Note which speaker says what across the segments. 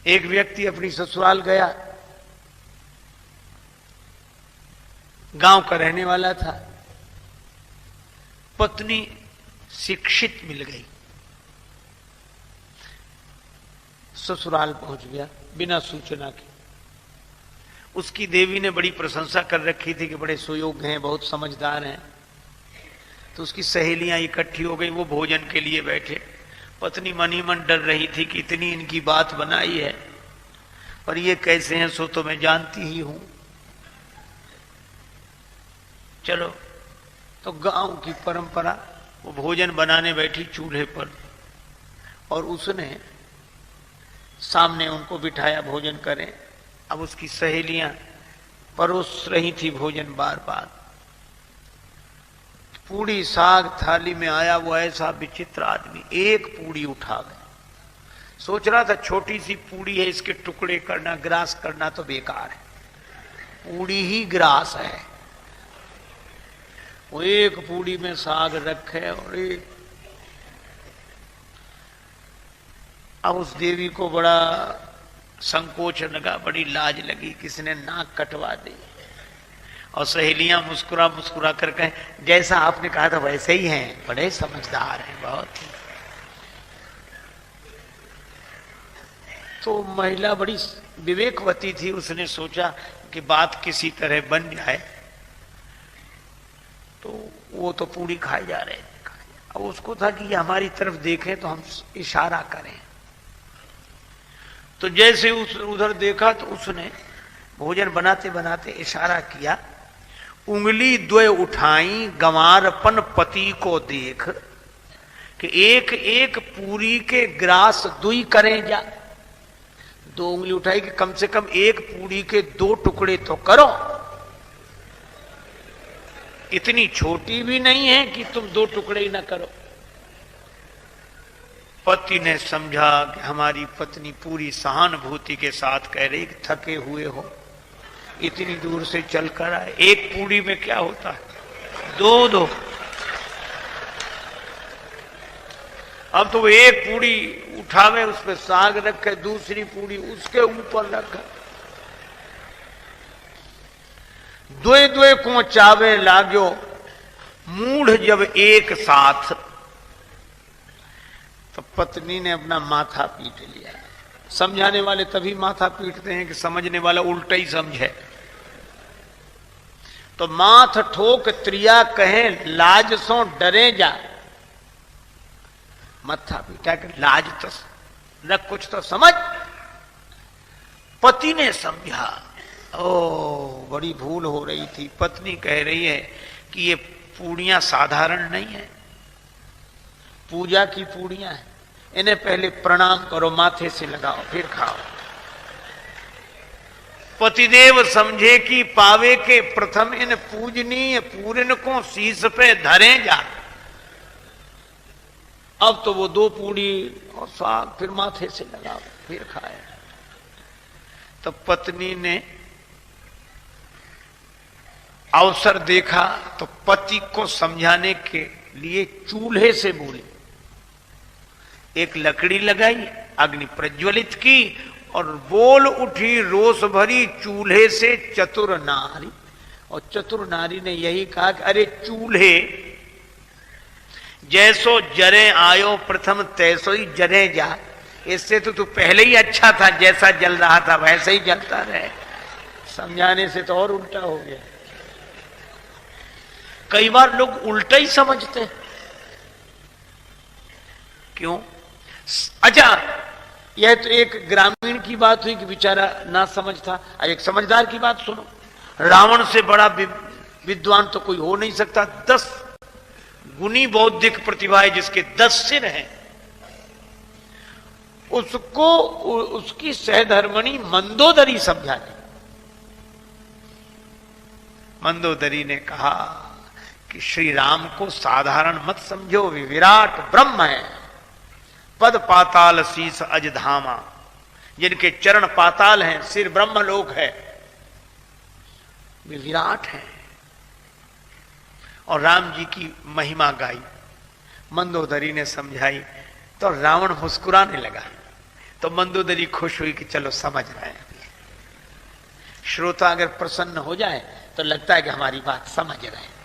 Speaker 1: एक व्यक्ति अपनी ससुराल गया, गांव का रहने वाला था। पत्नी शिक्षित मिल गई, ससुराल पहुंच गया बिना सूचना के। उसकी देवी ने बड़ी प्रशंसा कर रखी थी कि बड़े सुयोग्य हैं, बहुत समझदार हैं। तो उसकी सहेलियां इकट्ठी हो गई, वो भोजन के लिए बैठे। पत्नी मन ही मन डर रही थी कि इतनी इनकी बात बनाई है, पर ये कैसे हैं सो तो मैं जानती ही हूं। चलो, तो गांव की परंपरा, वो भोजन बनाने बैठी चूल्हे पर, और उसने सामने उनको बिठाया भोजन करें। अब उसकी सहेलियां परोस रही थी भोजन बार बार। पूड़ी साग थाली में आया, वो ऐसा विचित्र आदमी एक पूड़ी उठा गया। सोच रहा था छोटी सी पूड़ी है, इसके टुकड़े करना, ग्रास करना तो बेकार है, पूड़ी ही ग्रास है। वो एक पूड़ी में साग रखे और एक। अब उस देवी को बड़ा संकोच लगा, बड़ी लाज लगी, किसने नाक कटवा दी। और सहेलियां मुस्कुरा मुस्कुरा कर कहें, जैसा आपने कहा था वैसे ही हैं, बड़े समझदार हैं बहुत। तो महिला बड़ी विवेकवती थी, उसने सोचा कि बात किसी तरह बन जाए। तो वो तो पूरी खाए जा रहे थे। अब उसको था कि ये हमारी तरफ देखें तो हम इशारा करें। तो जैसे उस उधर देखा तो उसने भोजन बनाते बनाते इशारा किया, उंगली द्वय उठाई गंवारपन पति को देख, कि एक एक पूरी के ग्रास दुई करें जा। दो उंगली उठाई कि कम से कम एक पूरी के दो टुकड़े तो करो, इतनी छोटी भी नहीं है कि तुम दो टुकड़े ही ना करो। पति ने समझा कि हमारी पत्नी पूरी सहानुभूति के साथ कह रही कि थके हुए हो, इतनी दूर से चलकर आए, एक पूड़ी में क्या होता है, दो दो। अब तो वो एक पूड़ी उठावे, उस पर साग रखे, दूसरी पूड़ी उसके ऊपर रखा। द्वे द्वे को चावे लाग्यो, मूढ़ जब एक साथ। तो पत्नी ने अपना माथा पीट लिया। समझाने वाले तभी माथा पीटते हैं कि समझने वाला उल्टा ही समझे। तो माथ ठोक त्रिया कहे, लाज सो डरे जा। माथा पीटा कि लाज तो न, कुछ तो समझ। पति ने समझा, ओ बड़ी भूल हो रही थी। पत्नी कह रही है कि ये पूड़ियां साधारण नहीं है, पूजा की पूड़ियां हैं, इन्हें पहले प्रणाम करो, माथे से लगाओ, फिर खाओ। पतिदेव समझे कि पावे के प्रथम इन पूजनीय पूरन को शीश पे धरे जा। अब तो वो दो पूड़ी और साग फिर माथे से लगाओ, फिर खाए। तो पत्नी ने अवसर देखा तो पति को समझाने के लिए चूल्हे से बोली। एक लकड़ी लगाई, अग्नि प्रज्वलित की और बोल उठी रोष भरी, चूल्हे से चतुर नारी। और चतुर नारी ने यही कहा कि अरे चूल्हे, जैसो जरे आयो प्रथम तैसो ही जरे जा। इससे तो तू पहले ही अच्छा था, जैसा जल रहा था वैसे ही जलता रहे। समझाने से तो और उल्टा हो गया। कई बार लोग उल्टा ही समझते हैं। क्यों? अच्छा, यह तो एक ग्रामीण की बात हुई कि बेचारा ना समझ था। एक समझदार की बात सुनो। रावण से बड़ा विद्वान तो कोई हो नहीं सकता। 10 गुनी बौद्धिक प्रतिभा है, जिसके 10 सिर हैं। उसको उसकी सहधर्मणी मंदोदरी समझा दी। मंदोदरी ने कहा कि श्री राम को साधारण मत समझो, वे विराट ब्रह्म है। पद पाताल शीस अज धामा, जिनके चरण पाताल हैं, सिर ब्रह्मलोक है, वे विराट हैं। और राम जी की महिमा गाई। मंदोदरी ने समझाई तो रावण मुस्कुराने लगा। तो मंदोदरी खुश हुई कि चलो समझ रहे हैं। श्रोता अगर प्रसन्न हो जाए तो लगता है कि हमारी बात समझ रहे हैं।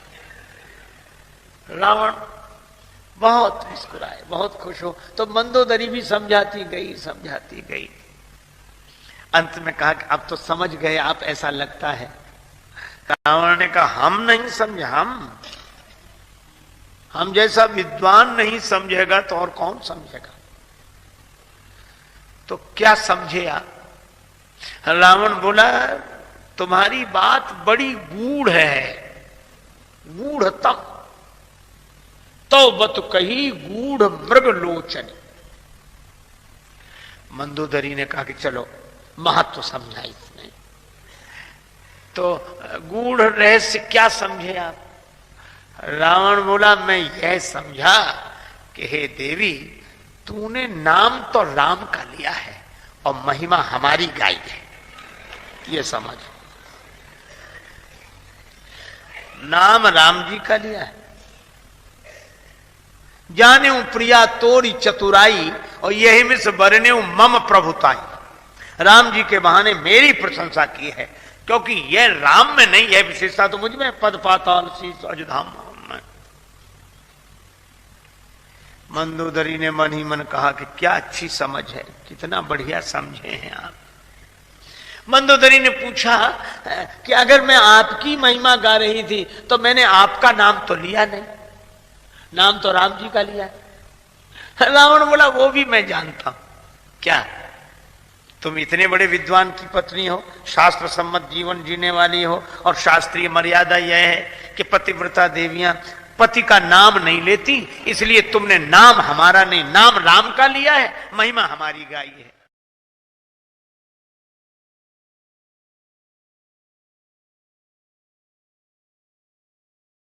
Speaker 1: रावण बहुत मुस्कुराए, बहुत खुश हो। तो मंदोदरी भी समझाती गई। अंत में कहा कि अब तो समझ गए आप, ऐसा लगता है। रावण ने कहा हम नहीं समझे, हम जैसा विद्वान नहीं समझेगा तो और कौन समझेगा। तो क्या समझे आप? रावण बोला तुम्हारी बात बड़ी गूढ़ है, गूढ़तम तो बत कही गूढ़ मृग लोचन। मंदोदरी ने कहा कि चलो महत्व समझा इसने। तो गूढ़ रहस्य क्या समझे आप? रावण बोला मैं यह समझा कि हे देवी, तूने नाम तो राम का लिया है और महिमा हमारी गाई है, ये समझ। नाम राम जी का लिया है। जाने प्रिया तोरी चतुराई और यही मिस बरने मम प्रभुताई। राम जी के बहाने मेरी प्रशंसा की है, क्योंकि यह राम में नहीं है विशेषता तो मुझ में, पद पाताल शीश अजधाम में। मंदोदरी ने मन ही मन कहा कि क्या अच्छी समझ है, कितना बढ़िया समझे हैं आप। मंदोदरी ने पूछा कि अगर मैं आपकी महिमा गा रही थी तो मैंने आपका नाम तो लिया नहीं, नाम तो राम जी का लिया है। रावण बोला वो भी मैं जानता हूं। क्या तुम इतने बड़े विद्वान की पत्नी हो, शास्त्र सम्मत जीवन जीने वाली हो, और शास्त्रीय मर्यादा यह है कि पतिव्रता देवियां पति का नाम नहीं लेती, इसलिए तुमने नाम हमारा नहीं, नाम राम का लिया है, महिमा हमारी गाई है।